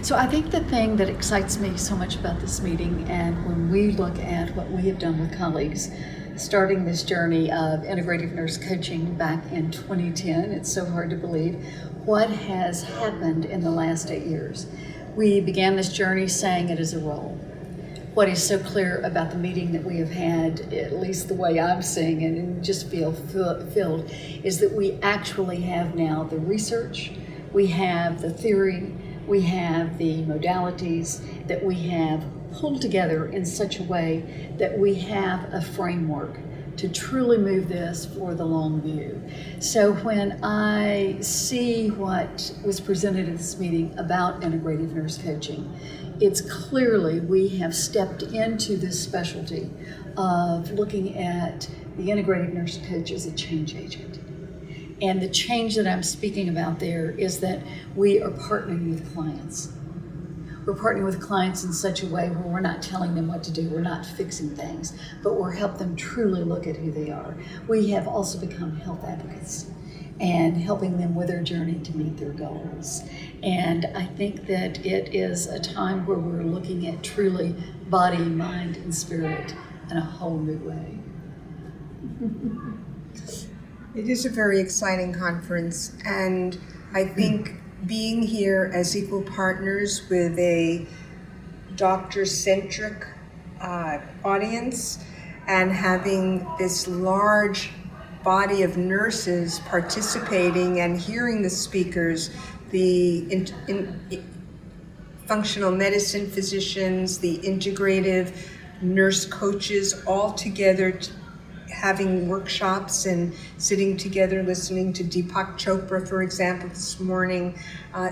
So I think the thing that excites me so much about this meeting, and when we look at what we have done with colleagues, starting this journey of integrative nurse coaching back in 2010, it's so hard to believe what has happened in the last 8 years. We began this journey saying it is a role. What is so clear about the meeting that we have had, at least the way I'm seeing it and just feel filled, is that we actually have now the research, we have the theory, we have the modalities that we have pulled together in such a way that we have a framework to truly move this for the long view. So when I see what was presented at this meeting about integrative nurse coaching, it's clearly we have stepped into this specialty of looking at the integrative nurse coach as a change agent. And the change that I'm speaking about there is that we are partnering with clients. We're partnering with clients in such a way where we're not telling them what to do, we're not fixing things, but we're helping them truly look at who they are. We have also become health advocates and helping them with their journey to meet their goals. And I think that it is a time where we're looking at truly body, mind, and spirit in a whole new way. It is a very exciting conference, and I think being here as equal partners with a doctor-centric audience and having this large body of nurses participating and hearing the speakers, the functional medicine physicians, the integrative nurse coaches all together having workshops and sitting together listening to Deepak Chopra, for example, this morning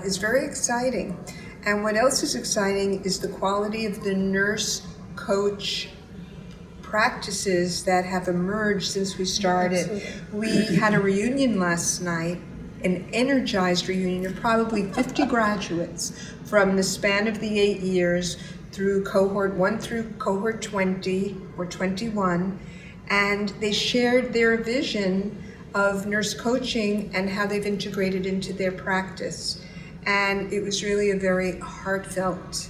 is very exciting. And what else is exciting is the quality of the nurse coach practices that have emerged since we started. Absolutely. We had a reunion last night, an energized reunion of probably 50 graduates from the span of the 8 years through cohort 1 through cohort 20 or 21. And they shared their vision of nurse coaching and how they've integrated into their practice. And it was really a very heartfelt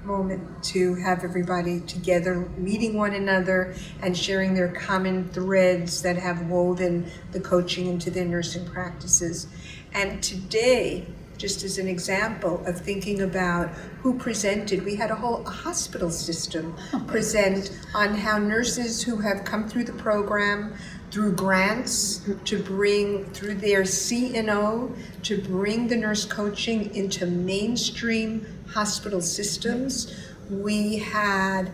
moment to have everybody together, meeting one another and sharing their common threads that have woven the coaching into their nursing practices. And today, just as an example of thinking about who presented, we had a whole hospital system present on how nurses who have come through the program, through grants, to bring through their C&O, to bring the nurse coaching into mainstream hospital systems. We had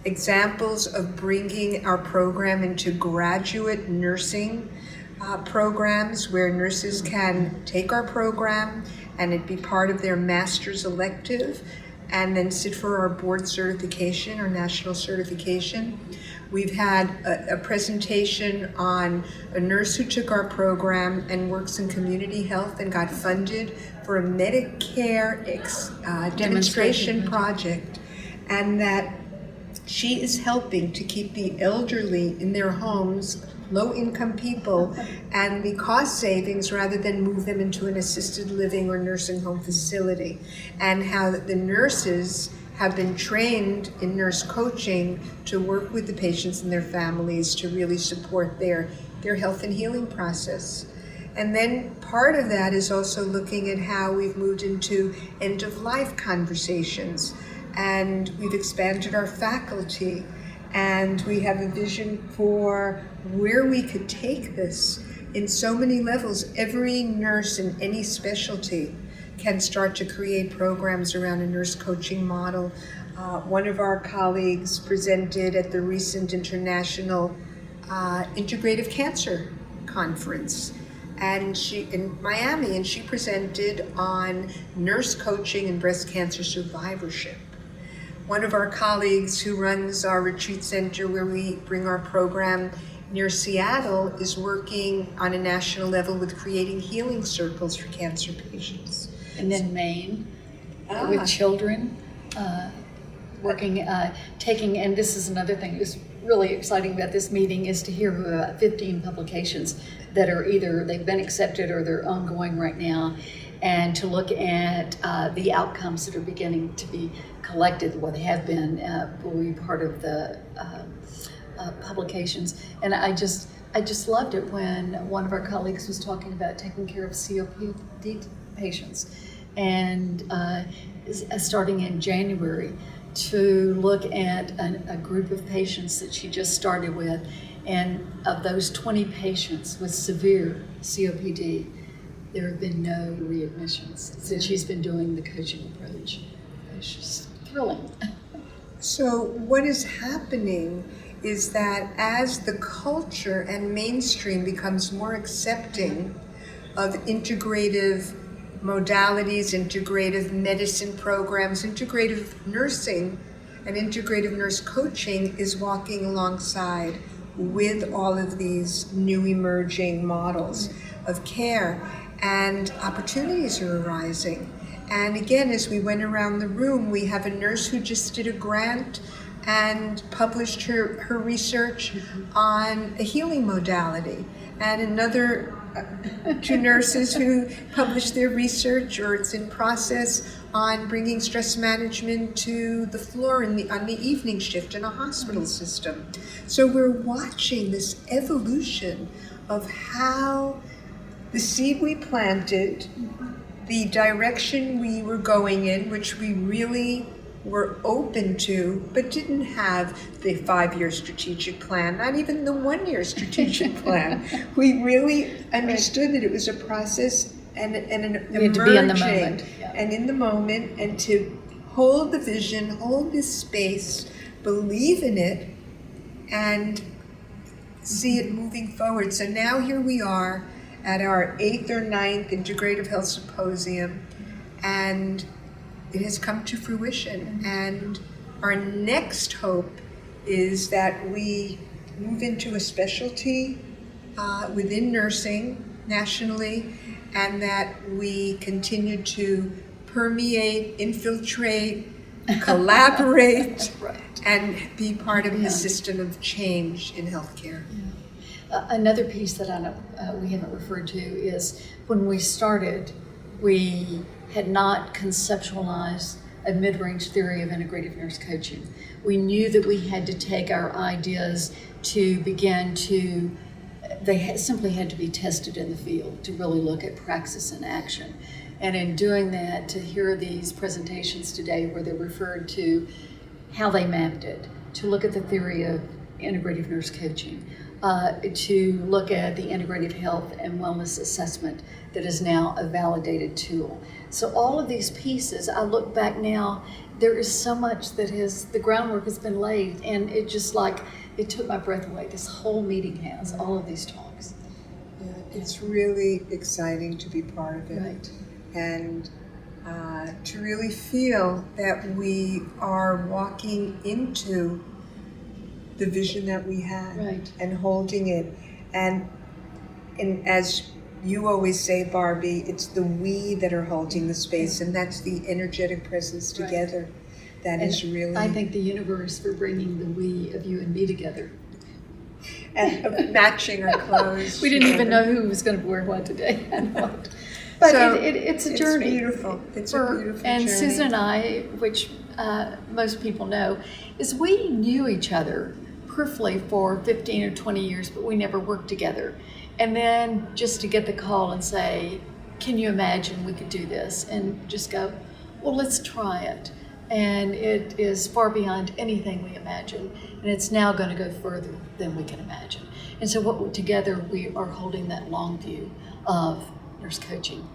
examples of bringing our program into graduate nursing programs where nurses can take our program and it be part of their master's elective and then sit for our board certification or national certification. We've had a presentation on a nurse who took our program and works in community health and got funded for a Medicare demonstration project, and that she is helping to keep the elderly in their homes, low-income people, and the cost savings rather than move them into an assisted living or nursing home facility, and how the nurses have been trained in nurse coaching to work with the patients and their families to really support their health and healing process. And then part of that is also looking at how we've moved into end-of-life conversations, and we've expanded our faculty, and we have a vision for where we could take this in so many levels. Every nurse in any specialty can start to create programs around a nurse coaching model. One of our colleagues presented at the recent International Integrative Cancer Conference and in Miami, and she presented on nurse coaching and breast cancer survivorship. One of our colleagues who runs our retreat center where we bring our program near Seattle is working on a national level with creating healing circles for cancer patients. And then Maine, with children, working, taking, and this is another thing that's really exciting about this meeting is to hear about 15 publications that are either they've been accepted or they're ongoing right now. and to look at the outcomes that are beginning to be collected, what have been, will be part of the publications. And I just loved it when one of our colleagues was talking about taking care of COPD patients, and starting in January, to look at a group of patients that she just started with, and of those 20 patients with severe COPD, there have been no readmissions since she's been doing the coaching approach. It's just thrilling. So what is happening is that as the culture and mainstream becomes more accepting of integrative modalities, integrative medicine programs, integrative nursing, and integrative nurse coaching is walking alongside with all of these new emerging models of care, and opportunities are arising. And again, as we went around the room, we have a nurse who just did a grant and published her research on a healing modality, and another two nurses who published their research, or it's in process, on bringing stress management to the floor on the evening shift in a hospital system. So we're watching this evolution of how the seed we planted, the direction we were going in, which we really were open to, but didn't have the 5-year strategic plan, not even the 1-year strategic plan. We really understood that it was a process and an emerging, to be in the moment. Yeah. And in the moment, and to hold the vision, hold this space, believe in it, and see it moving forward. So now here we are at our 8th or 9th Integrative Health Symposium, and it has come to fruition. And our next hope is that we move into a specialty within nursing nationally, and that we continue to permeate, infiltrate, collaborate, right, and be part of the system of change in healthcare. Yeah. Another piece that we haven't referred to is when we started, we had not conceptualized a mid-range theory of integrative nurse coaching. We knew that we had to take our ideas to begin to, they simply had to be tested in the field to really look at praxis and action. And in doing that, to hear these presentations today where they referred to how they mapped it, to look at the theory of integrative nurse coaching, to look at the integrative health and wellness assessment that is now a validated tool. So all of these pieces, I look back now, there is so much that the groundwork has been laid, and it just it took my breath away. This whole meeting has all of these talks. Yeah, it's really exciting to be part of it. Right. And to really feel that we are walking into the vision that we had, right, and holding it. And as you always say, Barbie, it's the we that are holding the space, and that's the energetic presence together. Right. That and is really... I thank the universe for bringing the we of you and me together. And matching our clothes. We didn't even know who was going to wear what today and what. But so it's a journey. It's beautiful. It's a beautiful and journey. Susan and I, which most people know, is we knew each other peripherally for 15 or 20 years, but we never worked together. And then just to get the call and say, can you imagine we could do this? And just go, well, let's try it. And it is far beyond anything we imagine. And it's now going to go further than we can imagine. And so together we are holding that long view of nurse coaching.